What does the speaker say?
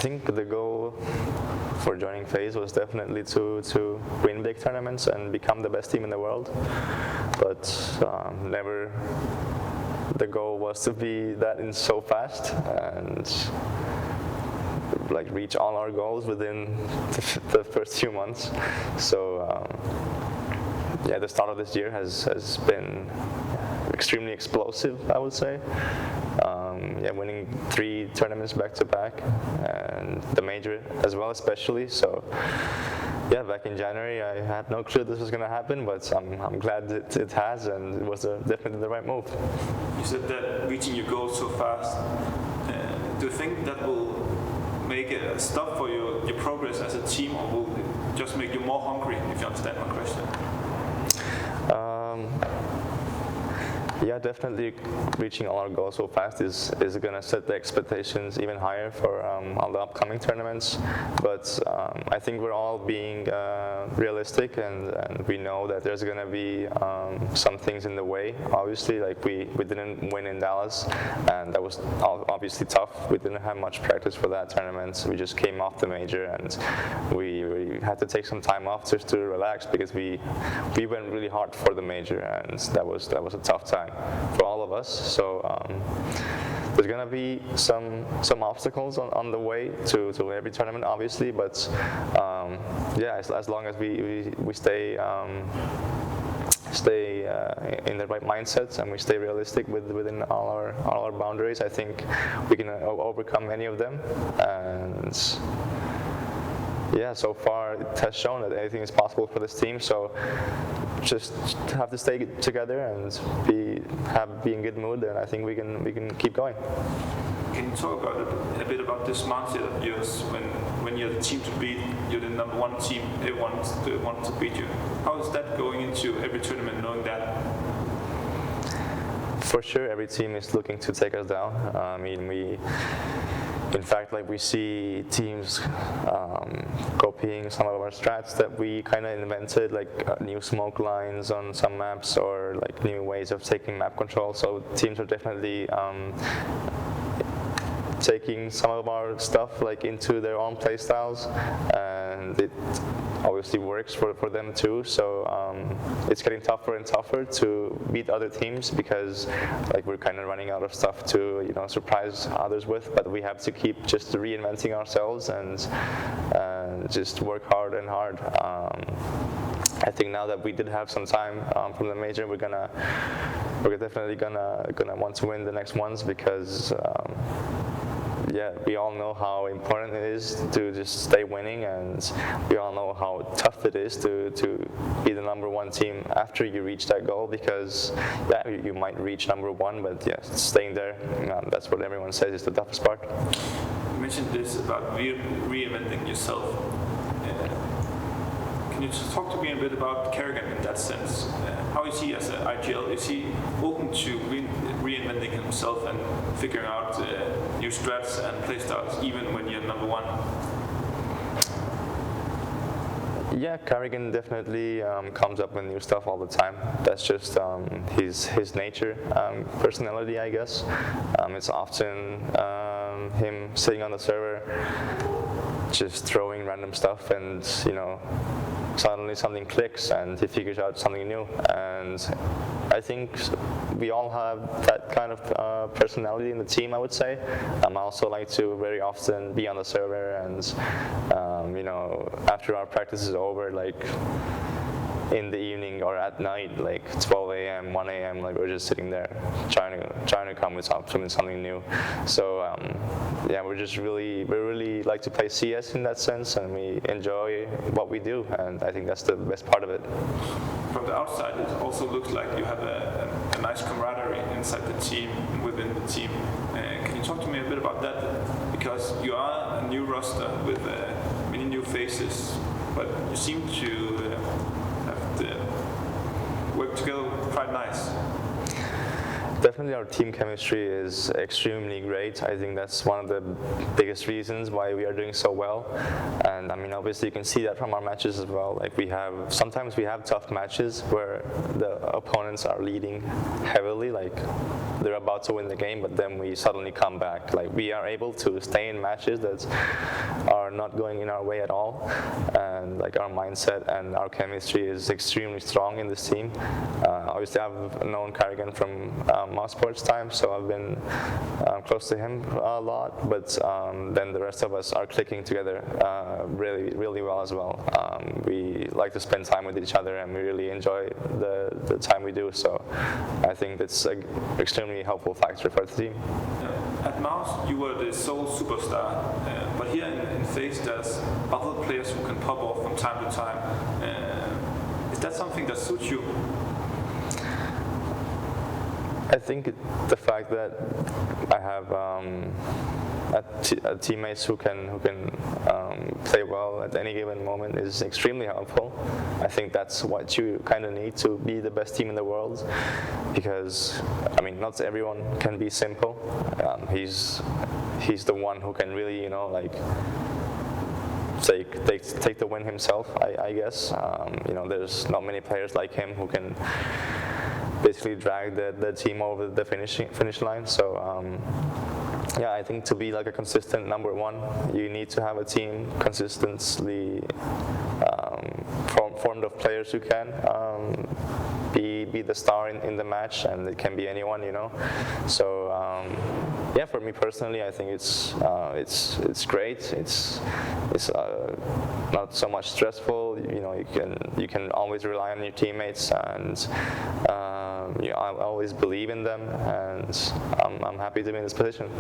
think the goal for joining FaZe was definitely to win big tournaments and become the best team in the world, but never the goal was to be that in so fast and like reach all our goals within the first few months. So yeah, the start of this year has been extremely explosive, I would say. Yeah, winning 3 tournaments back to back, and the major as well, especially. So, yeah, back in January, I had no clue this was going to happen, but I'm glad it has, and it was definitely the right move. You said that reaching your goals so fast. Do you think that will make a stop for your progress as a team, or will it just make you more hungry? If you understand my question. Yeah, definitely reaching all our goals so fast is going to set the expectations even higher for all the upcoming tournaments. But I think we're all being realistic, and we know that there's going to be some things in the way. Obviously, like we didn't win in Dallas, and that was obviously tough. We didn't have much practice for that tournament. We just came off the major, and we had to take some time off just to relax, because we went really hard for the major, and that was a tough time for all of us. So there's gonna be some obstacles on the way to every tournament, obviously, but yeah, as long as we stay in the right mindsets and we stay realistic within all our boundaries, I think we can overcome any of them. And yeah, so far it has shown that anything is possible for this team. So just have to stay together and be in good mood, and I think we can keep going. Can you talk a bit about this mindset of yours when you're the team to beat, you're the number 1 team, everyone wants to beat you? How is that going into every tournament, knowing that? For sure, every team is looking to take us down. I mean, in fact, like we see teams copying some of our strats that we kind of invented, like new smoke lines on some maps, or like new ways of taking map control. So teams are definitely taking some of our stuff like into their own play styles, and it obviously works for them too. So it's getting tougher and tougher to beat other teams, because like we're kind of running out of stuff to surprise others with. But we have to keep just reinventing ourselves and just work hard and hard. I think now that we did have some time from the major, we're definitely gonna want to win the next ones, because yeah, we all know how important it is to just stay winning, and we all know how tough it is to be the number 1 team after you reach that goal, because yeah, you might reach number 1, but yeah, staying there, that's what everyone says is the toughest part. You mentioned this about reinventing yourself. Can you just talk to me a bit about Karrigan in that sense? How is he as an IGL? Is he open to reinventing himself and figuring out new strats and playstyles, even when you're number 1? Yeah, Karrigan definitely comes up with new stuff all the time. That's just his nature, personality, I guess. It's often him sitting on the server, just throwing random stuff, and suddenly something clicks and he figures out something new. And I think we all have that kind of personality in the team, I would say. I also like to very often be on the server, and after our practice is over, like in the evening or at night, like 12 a.m., 1 a.m., like we're just sitting there trying to come with something new. So yeah, we really like to play CS in that sense, and we enjoy what we do, and I think that's the best part of it. From the outside, it also looks like you have a nice camaraderie inside the team, within the team. Can you talk to me a bit about that? Because you are a new roster with many new faces, but you seem to have to work together quite nice. Definitely our team chemistry is extremely great. I think that's one of the biggest reasons why we are doing so well. And I mean, obviously you can see that from our matches as well. Like sometimes we have tough matches where the opponents are leading heavily, like they're about to win the game, but then we suddenly come back. Like we are able to stay in matches that are not going in our way at all. And like our mindset and our chemistry is extremely strong in this team. Obviously I've known Karrigan from mouse sports time, so I've been close to him a lot, but then the rest of us are clicking together really well as well. We like to spend time with each other and we really enjoy the time we do, so I think that's an extremely helpful factor for the team. At Mouse, you were the sole superstar, but here in FaZe, there's other players who can pop off from time to time. Is that something that suits you? I think the fact that I have teammates who can play well at any given moment is extremely helpful. I think that's what you kind of need to be the best team in the world, because I mean, not everyone can be simple. He's the one who can really, you know, like take the win himself. I guess you know, there's not many players like him who can basically drag the team over the finish line. So yeah, I think to be like a consistent number one, you need to have a team consistently formed of players who can be the star in the match, and it can be anyone, you know. So yeah, for me personally, I think it's great. It's not so much stressful. You know, you can always rely on your teammates, and I always believe in them, and I'm happy to be in this position.